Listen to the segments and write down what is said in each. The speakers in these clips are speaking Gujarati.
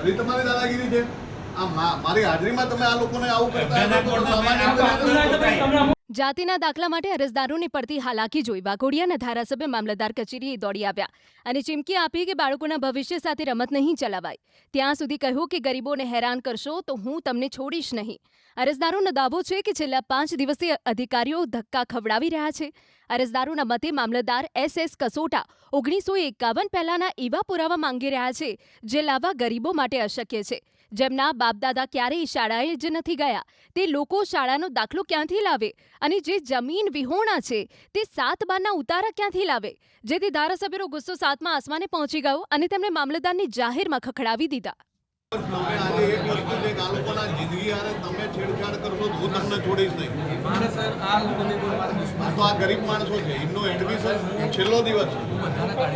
એ તમારી દાદાગીરી છે। આ મારી હાજરીમાં તમે આ લોકોને આવું કરતા તો સામાન્ય જાતિના દાખલા માટે અરજદારોને પડતી હાલાકી જોઈ વાઘોડિયાના ધારાસભ્ય મામલતદાર કચેરીએ દોડી આવ્યા અને ચીમકી આપી કે બાળકોના ભવિષ્ય સાથે રમત નહીં ચલાવાય। ત્યાં સુધી કહ્યું કે ગરીબોને હેરાન કરશો તો હું તમને છોડીશ નહીં। અરજદારોનો દાવો છે કે છેલ્લા 5 દિવસથી અધિકારીઓ ધક્કા ખવડાવી રહ્યા છે। અરજદારોના મતે મામલતદાર SS કસોટા 1951 પહેલાના એવા પુરાવા માંગી રહ્યા છે જે લાવવા ગરીબો માટે અશક્ય છે। જેમના બાપદાદા ક્યારેય શાળાએ જ નથી ગયા તે લોકો શાળાનો દાખલો ક્યાંથી લાવે અને જે જમીન વિહોણા છે તે 7 બારના ઉતારા ક્યાંથી લાવે। જેથી ધારાસભ્યનો ગુસ્સો 7મા આસમાને પહોંચી ગયો અને તેમણે મામલતદારને જાહેરમાં ખખડાવી દીધા। આજે એક વસ્તુ છે કે આ લોકોના જિંદગી હારે તમે છેડછાડ કરશો તો હું તમને છોડીશ નહીં। આ તો આ ગરીબ માણસો છે, એમનું એડમિશન છેલ્લો દિવસ છે।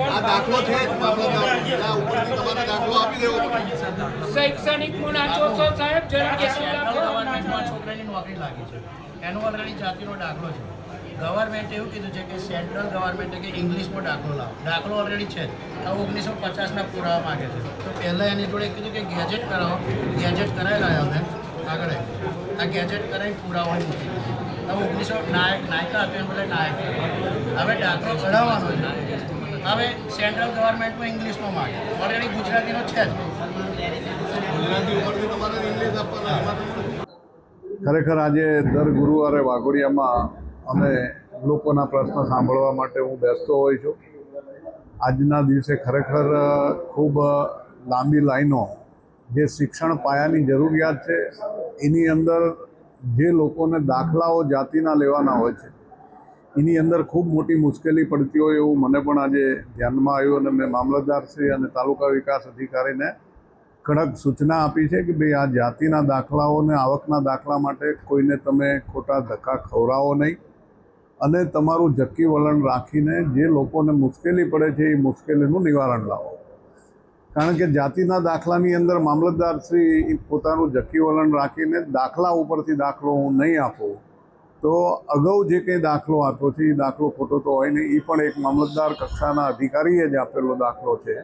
આ દાખલો છે મામલતદાર એના ઉપરથી તમારે દાખલો આપી દેવો પડે। શૈક્ષણિક ગુણ આચોસો સાહેબ ગવર્મેન્ટમાં છોકરાની નોકરી લાગી છે એનો ઓલરેડી જાતિનો દાખલો છે। ગવર્મેન્ટે એવું કીધું છે કે સેન્ટ્રલ ગવર્મેન્ટે કે ઇંગ્લિશમાં દાખલો લાવો, દાખલો ઓલરેડી છે આ 1950ના પુરાવા માગે છે। તો પહેલાં એની જોડે કીધું કે ગેજેટ કરાવો, ગેજેટ કરાવેલા અમે આગળ આ ગેજેટ કરાવીને પુરાવા મૂકી દીધું। હવે 1900 નાયકા હતું એમ બોલે નાયક હવે દાખલો કઢાવવાનો છે। હવે સેન્ટ્રલ ગવર્મેન્ટમાં ઇંગ્લિશમાં માગે, ઓલરેડી ગુજરાતીનો છે જ ગુજરાતી ઉપરથી તમારે ઇંગ્લિશ આપવાના। ખરેખર આજે દર ગુરુવારે વાઘોડિયામાં અમે લોકોના પ્રશ્ન સાંભળવા માટે હું બેસતો હોઉં છું। આજના દિવસે ખરેખર ખૂબ લાંબી લાઈનો જે શિક્ષણ પાયાની જરૂરિયાત છે એની અંદર જે લોકોને દાખલાઓ જાતિના લેવાના હોય છે એની અંદર ખૂબ મોટી મુશ્કેલી પડતી હોય એવું મને પણ આજે ધ્યાનમાં આવ્યું અને મેં મામલતદારશ્રી અને તાલુકા વિકાસ અધિકારીને કડક સૂચના આપી છે કે ભાઈ આ જાતિના દાખલાઓને આવકના દાખલા માટે કોઈને તમે ખોટા ધક્કા ખવડાવો નહીં અને તમારું જક્કી વલણ રાખીને જે લોકોને મુશ્કેલી પડે છે એ મુશ્કેલીનું નિવારણ લાવો। કારણ કે જાતિના દાખલાની અંદર મામલતદારશ્રી પોતાનું જક્કી વલણ રાખીને દાખલા ઉપરથી દાખલો હું નહીં આપું તો અગાઉ જે કંઈ દાખલો આપ્યો છે એ દાખલો ખોટો તો હોય નહીં, એ પણ એક મામલતદાર કક્ષાના અધિકારીએ જ આપેલો દાખલો છે।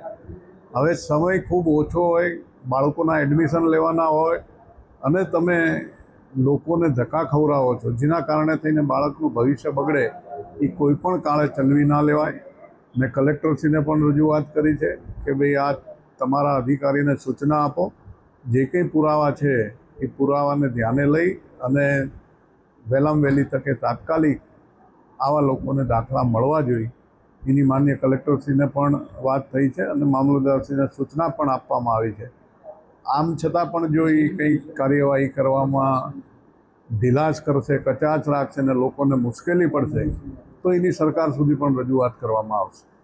હવે સમય ખૂબ ઓછો હોય, બાળકોના એડમિશન લેવાના હોય અને તમે લોકોને ધક્કા ખવડાવો છો જેના કારણે થઈને બાળકનું ભવિષ્ય બગડે એ કોઈ પણ કાળે ચલવી ના લેવાય। મેં કલેક્ટરશ્રીને પણ રજૂઆત કરી છે કે ભાઈ આ તમારા અધિકારીને સૂચના આપો, જે કંઈ પુરાવા છે એ પુરાવાને ધ્યાને લઈ અને વહેલામાં વહેલી તકે તાત્કાલિક આવા લોકોને દાખલા મળવા જોઈએ એની માન્ય કલેક્ટરશ્રીને પણ વાત થઈ છે અને મામલતદારશ્રીને સૂચના પણ આપવામાં આવી છે। આમ છતાં પણ જો એ કંઈ કાર્યવાહી કરવામાં ઢીલાશ કરશે, કચાશ રાખશે ને લોકોને મુશ્કેલી પડશે તો એની સરકાર સુધી પણ રજૂઆત કરવામાં આવશે।